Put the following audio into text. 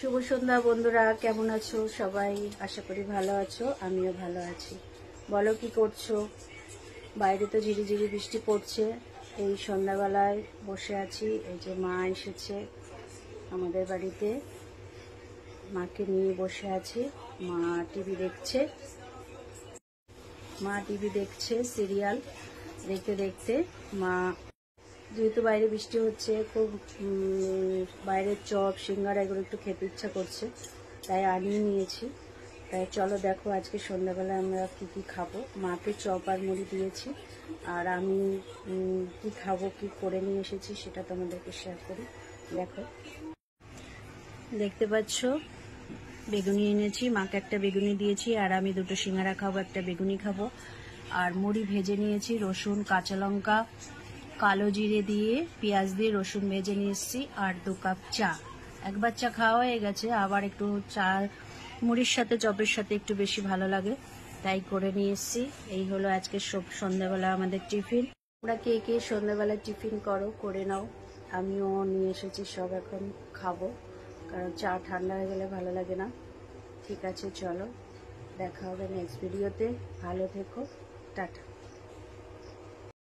শুভ সন্ধ্যা বন্ধুরা, কেমন আছো সবাই? আশা করি ভালো আছো, আমিও ভালো আছি। বলো কি করছো? বাইরে তো ঝিরিঝিরি বৃষ্টি পড়ছে। এই সন্ধ্যাবেলায় বসে আছি। এই যে মা এসেছে আমাদের বাড়িতে, মাকে নিয়ে বসে আছি। মা টিভি দেখছে। সিরিয়াল দেখতে দেখতে মা, যেহেতু বাইরে বৃষ্টি হচ্ছে, খুব বাইরের চপ সিঙ্গারা এগুলো একটু খেতে ইচ্ছা করছে, তাই আনিয়ে নিয়েছি। তাই চলো দেখো আজকে সন্ধ্যাবেলায় আমরা কি খাবো। মাকে চপ আর মুড়ি দিয়েছি, আর আমি কি খাবো, কি করে নিয়ে এসেছি সেটা তোমাদেরকে শেয়ার করি। দেখো, দেখতে পাচ্ছ বেগুনি এনেছি, মাকে একটা বেগুনি দিয়েছি, আর আমি দুটো সিঙ্গারা খাবো, একটা বেগুনি খাবো। আর মুড়ি ভেজে নিয়েছি, রসুন কাঁচা লঙ্কা কালো জিরে দিয়ে পেঁয়াজ দিয়ে রসুন ভেজে নিয়ে এসেছি। আর 2 কাপ চা। একবার চা খাওয়া হয়ে গেছে, আবার একটু চা মুড়ির সাথে চপের সাথে একটু বেশি ভালো লাগে, তাই করে নিয়ে এসেছি। এই হলো আজকে সন্ধ্যাবেলা আমাদের টিফিন। তোমরা কে কে সন্ধ্যাবেলা টিফিন করো, করে নাও। আমিও নিয়ে এসেছি, সব এখন খাবো, কারণ চা ঠান্ডা হয়ে গেলে ভালো লাগে না। ঠিক আছে, চলো দেখা হবে নেক্সট ভিডিওতে। ভালো থেকো, টাটা।